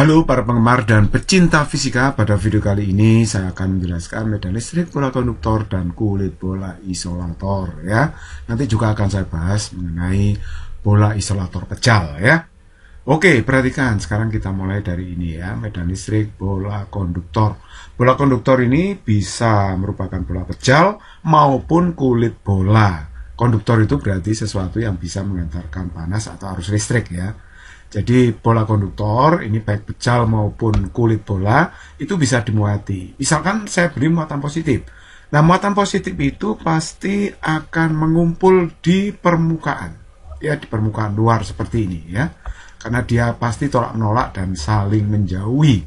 Halo para penggemar dan pecinta fisika, pada video kali ini saya akan menjelaskan medan listrik, bola konduktor, dan kulit bola isolator ya. Nanti juga akan saya bahas mengenai bola isolator pejal ya. Oke, perhatikan sekarang kita mulai dari ini ya, medan listrik, bola konduktor. Bola konduktor ini bisa merupakan bola pejal maupun kulit bola. Konduktor itu berarti sesuatu yang bisa mengantarkan panas atau arus listrik ya. Jadi bola konduktor ini baik pejal maupun kulit bola itu bisa dimuati. Misalkan saya beri muatan positif. Nah, muatan positif itu pasti akan mengumpul di permukaan. Ya, di permukaan luar seperti ini ya. Karena dia pasti tolak menolak dan saling menjauhi.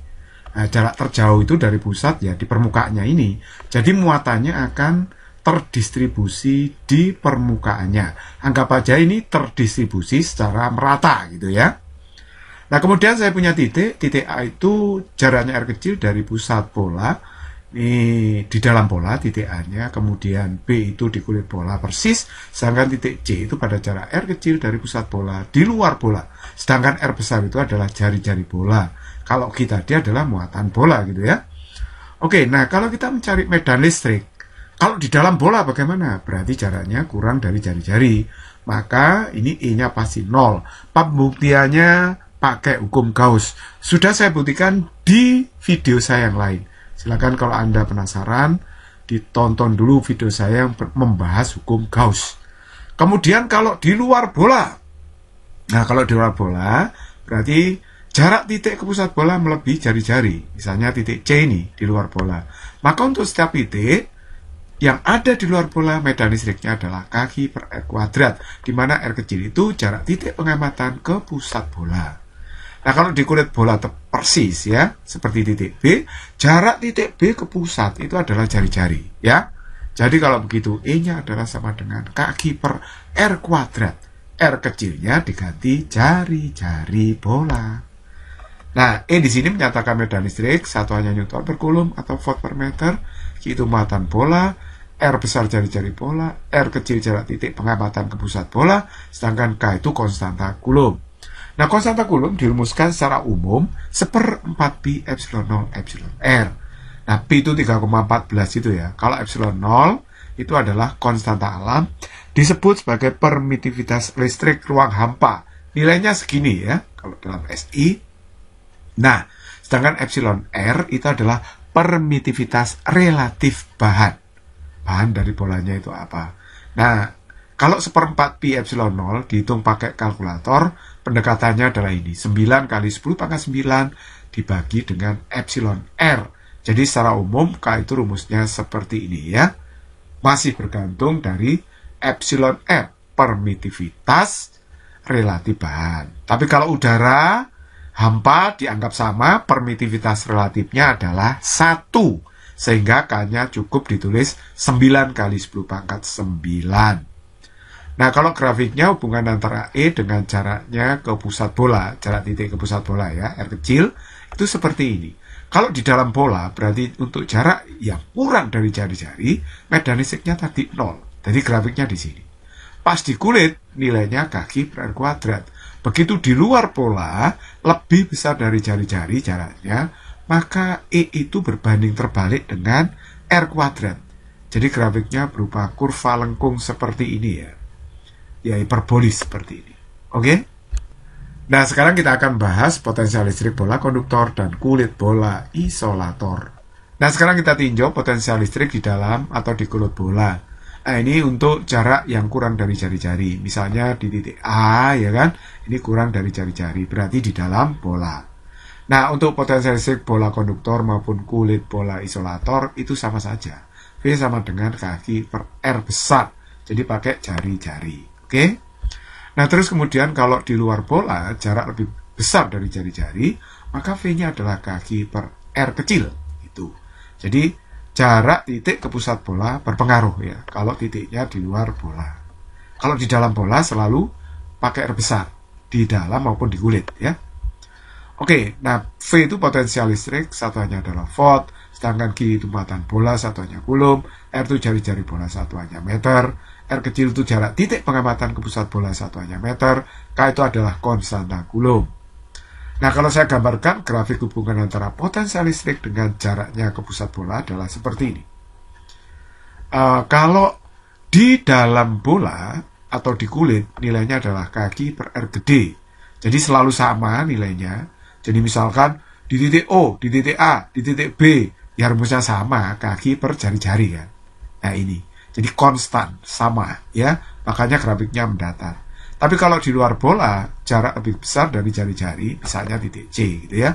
Nah, jarak terjauh itu dari pusat ya di permukaannya ini. Jadi muatannya akan terdistribusi di permukaannya. Anggap aja ini terdistribusi secara merata gitu ya. Nah, kemudian saya punya titik A itu jaraknya R kecil dari pusat bola, ini di dalam bola titik A-nya, kemudian B itu di kulit bola persis, sedangkan titik C itu pada jarak R kecil dari pusat bola di luar bola, sedangkan R besar itu adalah jari-jari bola. Kalau kita dia adalah muatan bola gitu ya. Oke, nah kalau kita mencari medan listrik, kalau di dalam bola bagaimana? Berarti jaraknya kurang dari jari-jari, maka ini E-nya pasti 0. Pembuktiannya pakai hukum Gauss. Sudah saya buktikan di video saya yang lain. Silakan kalau Anda penasaran, ditonton dulu video saya yang membahas hukum Gauss. Kemudian kalau di luar bola, nah kalau di luar bola, berarti jarak titik ke pusat bola melebihi jari-jari. Misalnya titik C ini di luar bola. Maka untuk setiap titik yang ada di luar bola, medan listriknya adalah kaki per R kuadrat, di mana R kecil itu jarak titik pengamatan ke pusat bola. Nah, kalau di kulit bola persis ya, seperti titik B, jarak titik B ke pusat itu adalah jari-jari ya. Jadi kalau begitu E-nya adalah sama dengan kaki per R kuadrat. R kecilnya diganti jari-jari bola. Nah, E di sini menyatakan medan listrik, satuannya Newton per Coulomb atau Volt per meter, Q itu muatan bola, R besar jari-jari bola, R kecil jarak titik pengamatan ke pusat bola, sedangkan K itu konstanta Coulomb. Nah, konstanta Coulomb dirumuskan secara umum 1/4 pi epsilon 0 epsilon R. Nah, pi itu 3,14 itu ya. Kalau epsilon 0 itu adalah konstanta alam, disebut sebagai permitivitas listrik ruang hampa. Nilainya segini ya, kalau dalam SI. Nah, sedangkan epsilon R itu adalah permitivitas relatif bahan. Bahan dari bolanya itu apa? Nah, kalau 1/4 pi epsilon 0 dihitung pakai kalkulator, pendekatannya adalah ini. 9 kali 10 pangkat 9 dibagi dengan epsilon R. Jadi secara umum K itu rumusnya seperti ini ya. Masih bergantung dari epsilon R, permitivitas relatif bahan. Tapi kalau udara, hampa dianggap sama, permitivitas relatifnya adalah 1. Sehingga K-nya cukup ditulis 9 kali 10 pangkat 9. Nah, kalau grafiknya hubungan antara E dengan jaraknya ke pusat bola, jarak titik ke pusat bola ya, R kecil, itu seperti ini. Kalau di dalam bola, berarti untuk jarak yang kurang dari jari-jari, medan listriknya tadi 0. Jadi grafiknya di sini. Pas di kulit, nilainya kaki per R kuadrat. Begitu di luar bola, lebih besar dari jari-jari jaraknya, maka E itu berbanding terbalik dengan R kuadrat. Jadi grafiknya berupa kurva lengkung seperti ini ya. Ya, hiperbolis seperti ini. Oke? Nah, sekarang kita akan bahas potensial listrik bola konduktor dan kulit bola isolator. Nah, sekarang kita tinjau potensial listrik di dalam atau di kulit bola. Nah, ini untuk jarak yang kurang dari jari-jari. Misalnya di titik A, ya kan? Ini kurang dari jari-jari, berarti di dalam bola. Nah, untuk potensial listrik bola konduktor maupun kulit bola isolator, itu sama saja. V sama dengan kaki per R besar. Jadi pakai jari-jari. Oke. Nah, terus kemudian kalau di luar bola jarak lebih besar dari jari-jari, maka V-nya adalah kaki per R kecil itu. Jadi jarak titik ke pusat bola berpengaruh ya, kalau titiknya di luar bola. Kalau di dalam bola selalu pakai R besar, di dalam maupun di kulit ya. Oke, nah V itu potensial listrik, satuannya adalah volt, sedangkan Q itu muatan bola, satuannya Coulomb, R itu jari-jari bola, satuannya meter, R kecil itu jarak titik pengamatan ke pusat bola, satuannya meter, K itu adalah konstanta Coulomb. Nah, kalau saya gambarkan grafik hubungan antara potensial listrik dengan jaraknya ke pusat bola adalah seperti ini. Kalau di dalam bola atau di kulit, nilainya adalah kaki per R gede. Jadi selalu sama nilainya. Jadi misalkan di titik O, di titik A, di titik B, ya rumusnya sama, kaki per jari-jari kan. Nah ini, jadi konstan, sama ya. Makanya grafiknya mendatar. Tapi kalau di luar bola, jarak lebih besar dari jari-jari, misalnya titik C gitu ya.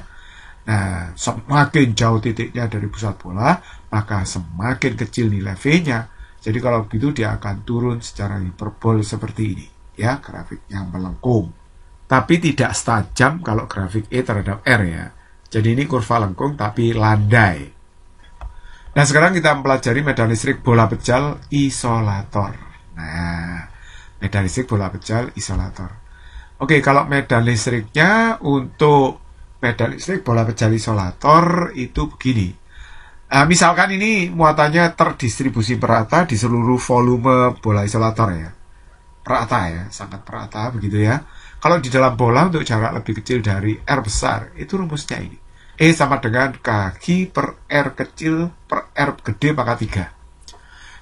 Nah, semakin jauh titiknya dari pusat bola, maka semakin kecil nilai V-nya. Jadi kalau begitu dia akan turun secara hiperbol seperti ini, ya, grafik yang melengkung. Tapi tidak setajam kalau grafik E terhadap R ya. Jadi ini kurva lengkung tapi landai. Nah, sekarang kita mempelajari medan listrik bola pejal isolator. Nah, medan listrik bola pejal isolator. Oke, kalau medan listriknya untuk medan listrik bola pejal isolator itu begini. Misalkan ini muatannya terdistribusi merata di seluruh volume bola isolator ya. Merata ya, sangat merata begitu ya. Kalau di dalam bola untuk jarak lebih kecil dari R besar, itu rumusnya ini. E sama dengan kaki per R kecil per R gede pangkat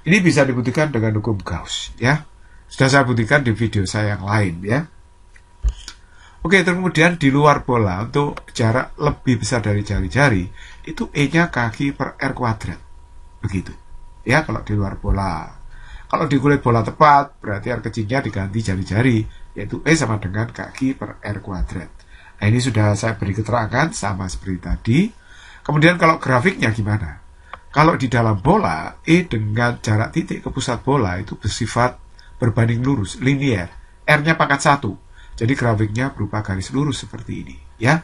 3. Ini bisa dibuktikan dengan hukum Gauss ya. Sudah saya buktikan di video saya yang lain ya. Oke, kemudian di luar bola untuk jarak lebih besar dari jari-jari, itu E-nya kaki per R kuadrat. Begitu. Ya, kalau di luar bola. Kalau di kulit bola tepat, berarti R kecilnya diganti jari-jari, yaitu E sama dengan kaki per R kuadrat. Nah, ini sudah saya beri keterangan sama seperti tadi. Kemudian kalau grafiknya gimana? Kalau di dalam bola, E dengan jarak titik ke pusat bola itu bersifat berbanding lurus, linier. R-nya pangkat 1. Jadi grafiknya berupa garis lurus seperti ini, ya.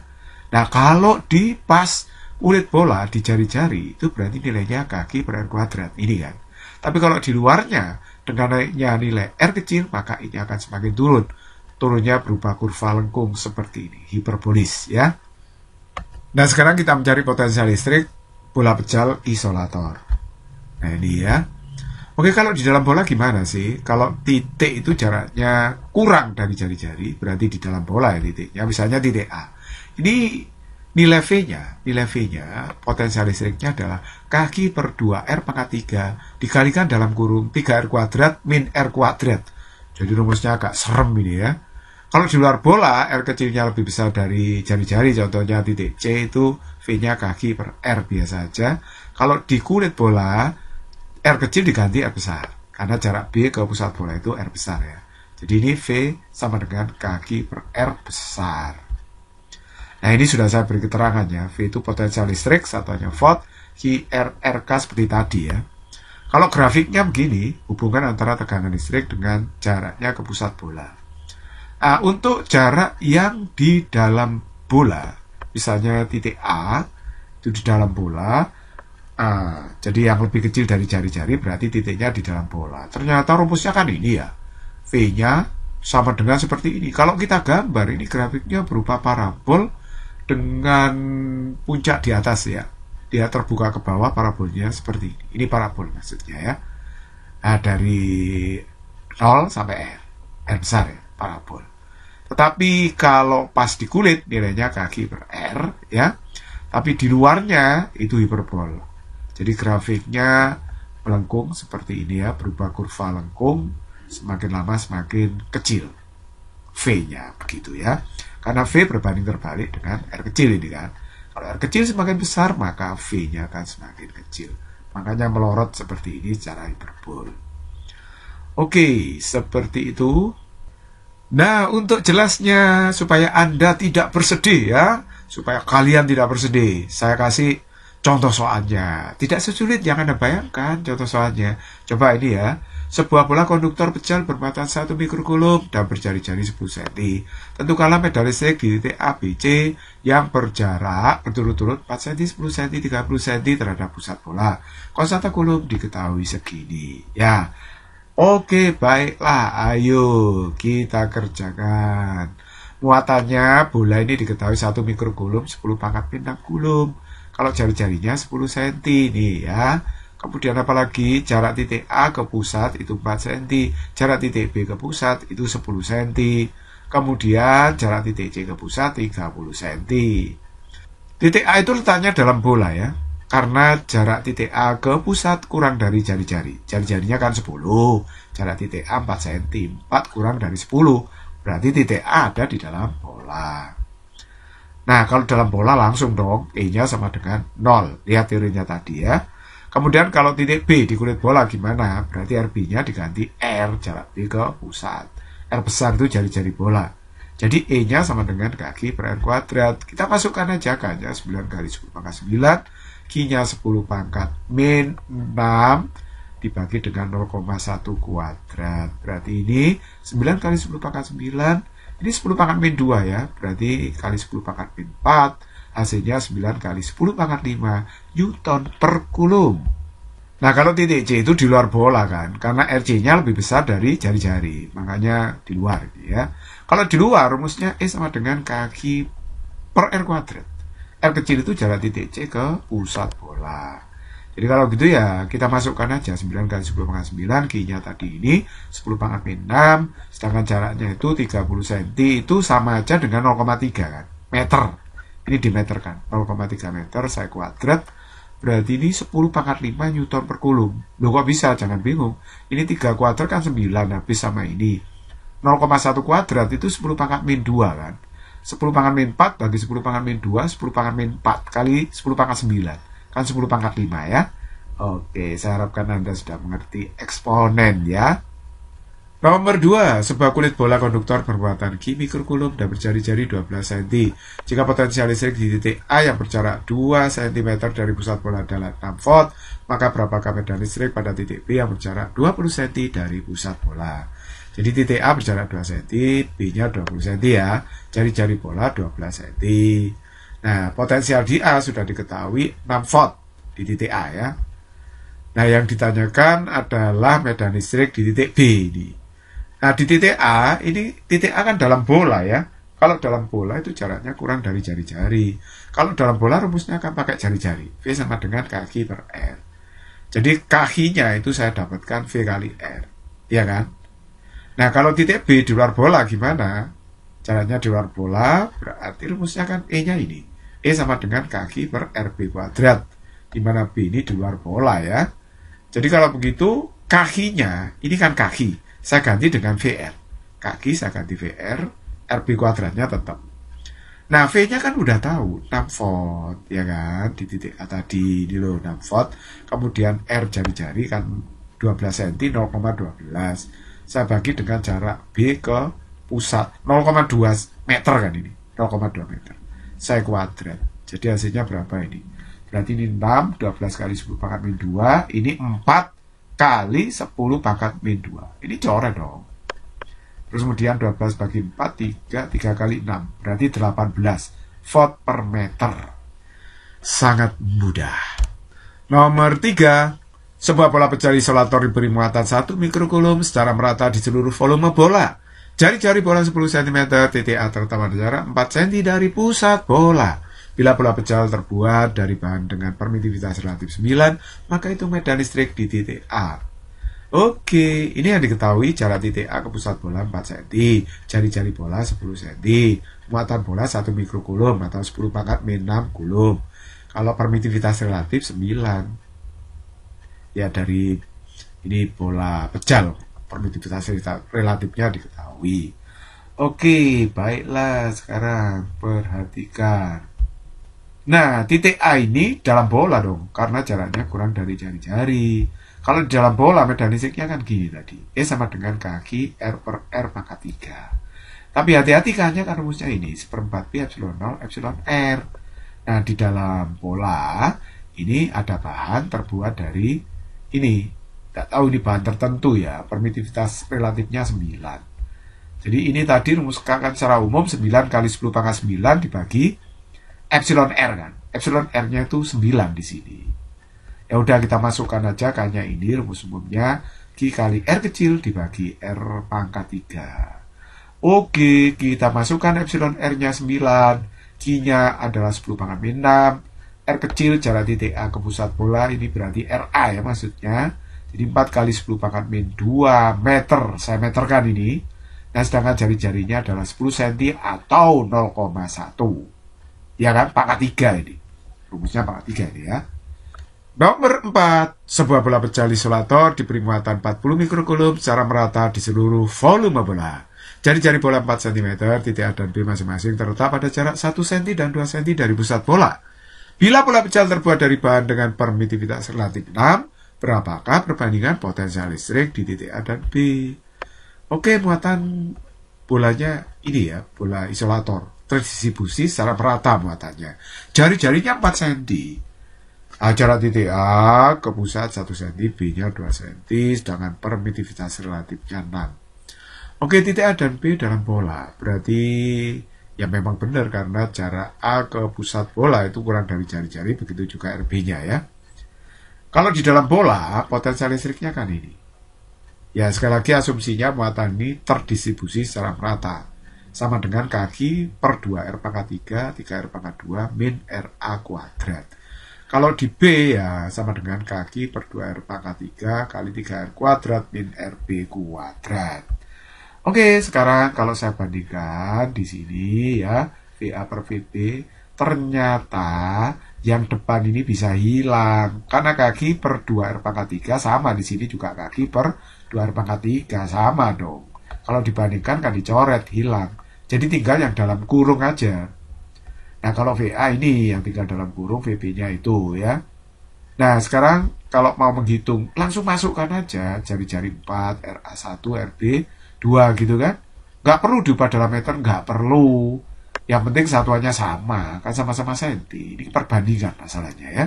Nah, kalau di pas kulit bola di jari-jari itu berarti nilainya kaki per R kuadrat, ini kan. Tapi kalau di luarnya dengan naiknya nilai R kecil, maka ini akan semakin turun. Turunnya berupa kurva lengkung seperti ini, hiperbolis, ya. Nah, sekarang kita mencari potensial listrik bola pejal isolator. Nah, ini ya. Oke, kalau di dalam bola gimana sih? Kalau titik itu jaraknya kurang dari jari-jari, berarti di dalam bola ya titiknya, misalnya titik A. Ini nilai V-nya, potensial listriknya adalah kaki per 2R pangkat 3 dikalikan dalam kurung 3R kuadrat min R kuadrat. Jadi rumusnya agak serem ini ya. Kalau di luar bola, R kecilnya lebih besar dari jari-jari, contohnya titik C itu V-nya kaki per R biasa aja. Kalau di kulit bola, R kecil diganti R besar, karena jarak B ke pusat bola itu R besar ya. Jadi ini V sama dengan kaki per R besar. Nah, ini sudah saya beri keterangannya. V itu potensial listrik, satuannya volt, Q R RK seperti tadi ya. Kalau grafiknya begini, hubungan antara tegangan listrik dengan jaraknya ke pusat bola. Untuk jarak yang di dalam bola, misalnya titik A, itu di dalam bola, jadi yang lebih kecil dari jari-jari berarti titiknya di dalam bola. Ternyata rumusnya kan ini ya. V-nya sama dengan seperti ini. Kalau kita gambar, ini grafiknya berupa parabol dengan puncak di atas ya. Dia terbuka ke bawah parabolnya seperti ini. Ini parabol maksudnya ya. Nah, dari 0 sampai R. R besar ya, parabol. Tetapi kalau pas di kulit, nilainya kaki per R ya. Tapi di luarnya itu hiperbol. Jadi grafiknya melengkung seperti ini ya, berupa kurva lengkung, semakin lama semakin kecil V-nya, begitu ya. Karena V berbanding terbalik dengan R kecil ini kan. Kalau R kecil semakin besar, maka V-nya akan semakin kecil. Makanya melorot seperti ini secara hiperbol. Oke, seperti itu. Nah, untuk jelasnya supaya Anda tidak bersedih ya, supaya kalian tidak bersedih, saya kasih contoh soalnya. Tidak sesulit yang Anda bayangkan contoh soalnya. Coba ini ya. Sebuah bola konduktor pejal bermuatan 1 mikrokulum dan berjari-jari 10 cm. Tentukanlah medan listrik di titik A, B, C yang berjarak berturut-turut 4 cm, 10 cm, 30 cm terhadap pusat bola. Konstanta kulum diketahui segini. Ya. Oke, baiklah. Ayo kita kerjakan. Muatannya bola ini diketahui 1 mikrokulum, 10 pangkat 6 kulum. Kalau jari-jarinya 10 cm nih ya. Kemudian apalagi jarak titik A ke pusat itu 4 cm. Jarak titik B ke pusat itu 10 cm. Kemudian jarak titik C ke pusat 30 cm. Titik A itu letaknya dalam bola ya. Karena jarak titik A ke pusat kurang dari jari-jari. Jari-jarinya kan 10. Jarak titik A 4 cm. 4 kurang dari 10. Berarti titik A ada di dalam bola. Nah, kalau dalam bola langsung dong. E-nya sama dengan 0. Lihat teorinya tadi ya. Kemudian kalau titik B di kulit bola gimana? Berarti RB-nya diganti R, jarak B ke pusat. R besar itu jari-jari bola. Jadi E-nya sama dengan kaki per R kuadrat. Kita masukkan aja K-nya 9 kali 10 pangkat 9. Q-nya 10 pangkat min 6 dibagi dengan 0,1 kuadrat. Berarti ini 9 kali 10 pangkat 9. Ini 10 pangkat min 2 ya. Berarti kali 10 pangkat min 4. Hasilnya 9 kali 10 pangkat 5 Newton per Coulomb. Nah, kalau titik C itu di luar bola kan, karena RC-nya lebih besar dari jari-jari, makanya di luar ya. Kalau di luar, rumusnya E sama dengan kaki per R kuadrat. R kecil itu jarak titik C ke pusat bola. Jadi kalau gitu ya, kita masukkan aja 9 kali 10 pangkat 9, Q-nya tadi ini 10 pangkat min 6, sedangkan jaraknya itu 30 cm, itu sama aja dengan 0,3 kan, meter. Ini dimeterkan, 0,3 meter, saya kuadrat. Berarti ini 10 pangkat 5 Newton per Coulomb. Loh kok bisa? Jangan bingung. Ini 3 kuadrat kan 9, habis sama ini. 0,1 kuadrat itu 10 pangkat min 2 kan. 10 pangkat min 4 bagi 10 pangkat min 2, 10 pangkat min 4 kali 10 pangkat 9. Kan 10 pangkat 5 ya. Oke, saya harapkan Anda sudah mengerti eksponen ya. Nomor 2, sebuah kulit bola konduktor bermuatan Q mikrocoulomb dan berjari-jari 12 cm. Jika potensial listrik di titik A yang berjarak 2 cm dari pusat bola adalah 6 volt, maka berapakah medan listrik pada titik B yang berjarak 20 cm dari pusat bola? Jadi titik A berjarak 2 cm, B-nya 20 cm ya, jari-jari bola 12 cm. Nah, potensial di A sudah diketahui 6 volt di titik A ya. Nah, yang ditanyakan adalah medan listrik di titik B ini. Nah, di titik A, ini titik A kan dalam bola ya. Kalau dalam bola itu jaraknya kurang dari jari-jari. Kalau dalam bola rumusnya akan pakai jari-jari. V sama dengan kaki per R. Jadi kakinya itu saya dapatkan V kali R. Ya kan? Nah, kalau titik B di luar bola gimana? Jaraknya di luar bola, berarti rumusnya kan E-nya ini. E sama dengan kaki per RB kuadrat. Dimana B ini di luar bola ya. Jadi kalau begitu, kakinya, ini kan kaki. Saya ganti dengan VR. Kaki saya ganti VR, RB kuadratnya tetap. Nah, V-nya kan udah tahu, 6 volt, ya kan? Di titik A tadi, ini loh, 6 volt. Kemudian R jari-jari kan 12 cm, 0,12. Saya bagi dengan jarak B ke pusat, 0,2 meter kan ini, 0,2 meter. Saya kuadrat. Jadi hasilnya berapa ini? Berarti ini 6, 12 kali 10 pangkat min 2, ini 4 kali 10 pangkat min 2. Ini coret dong. Terus kemudian 12 bagi 4, 3 kali 6. Berarti 18 volt per meter. Sangat mudah. Nomor 3. Sebuah bola pecah isolator diberi muatan 1 mikrocoulomb secara merata di seluruh volume bola. Jari-jari bola 10 cm, titik A terutama jarak 4 cm dari pusat bola. Bila bola pecahan terbuat dari bahan dengan permitivitas relatif 9, maka itu medan listrik di titik A. Oke, ini yang diketahui jarak titik A ke pusat bola 4 cm, jari-jari bola 10 cm, muatan bola 1 mikrocoulomb atau 10 pangkat min 6 coulomb. Kalau permitivitas relatif 9. Ya dari ini bola pecal, permitivitas relatifnya diketahui. Oke, baiklah sekarang perhatikan. Nah, titik A ini dalam bola dong, karena jaraknya kurang dari jari-jari. Kalau di dalam bola, medan listriknya kan gini tadi. E sama dengan kaki R per R pangkat 3. Tapi hati-hati kan rumusnya ini, 1/4 Pi epsilon 0 epsilon R. Nah, di dalam bola, ini ada bahan terbuat dari ini. Tidak tahu ini bahan tertentu ya, permitivitas relatifnya 9. Jadi ini tadi rumuskan secara umum 9 kali 10 pangkat 9 dibagi epsilon R kan. Epsilon R-nya itu 9 di sini. Ya udah kita masukkan aja kayaknya ini rumus umumnya Q kali R kecil dibagi R pangkat 3. Oke, kita masukkan epsilon R-nya 9. Q-nya adalah 10 pangkat min 6. R kecil jarak titik A ke pusat bola ini berarti RA ya maksudnya. Jadi 4 kali 10 pangkat min 2 meter. Saya meterkan ini. Nah, sedangkan jari-jarinya adalah 10 cm atau 0,1. Ya kan, pangkat 3 ini. Rumusnya pangkat 3 ini ya. Nomor 4, sebuah bola pecah isolator diberi muatan 40 mikrokulum secara merata di seluruh volume bola. Jari-jari bola 4 cm, titik A dan B masing-masing terletak pada jarak 1 cm dan 2 cm dari pusat bola. Bila bola pecah terbuat dari bahan dengan permitivitas relatif 6, berapakah perbandingan potensial listrik di titik A dan B? Oke, muatan bolanya ini ya, bola isolator. Terdistribusi secara merata muatannya. Jari-jarinya 4 cm. Jarak titik A ke pusat 1 cm, B-nya 2 cm, sedangkan permitivitas relatifnya 6. Oke, titik A dan B dalam bola. Berarti ya memang benar karena jarak A ke pusat bola itu kurang dari jari-jari, begitu juga RB-nya ya. Kalau di dalam bola, potensial listriknya kan ini. Ya, sekali lagi asumsinya muatan ini terdistribusi secara merata. Sama dengan kaki per 2R pangkat 3, 3R pangkat 2, min RA kuadrat. Kalau di B ya sama dengan kaki per 2R pangkat 3 kali 3R kuadrat min RB kuadrat. Oke, sekarang kalau saya bandingkan di sini ya, VA per VB, ternyata yang depan ini bisa hilang. Karena kaki per 2R pangkat 3 sama, di sini juga kaki per 2R pangkat 3 sama dong. Kalau dibandingkan kan dicoret, hilang. Jadi tinggal yang dalam kurung aja. Nah, kalau VA ini yang tinggal dalam kurung, VB-nya itu ya. Nah, sekarang kalau mau menghitung, langsung masukkan aja jari-jari 4, RA1, RB 2 gitu kan. Nggak perlu diubah dalam meter, nggak perlu. Yang penting satuannya sama, kan sama-sama senti. Ini perbandingan masalahnya ya.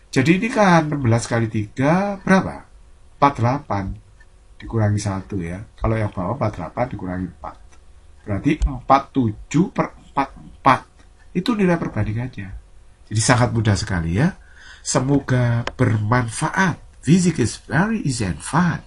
Jadi ini kan 16 kali 3 berapa? 48 dikurangi 1 ya. Kalau yang bawah 48 dikurangi 4. Berarti 47 per 44. Itu nilai perbandingannya. Jadi sangat mudah sekali ya. Semoga bermanfaat. Physics is very easy and fun.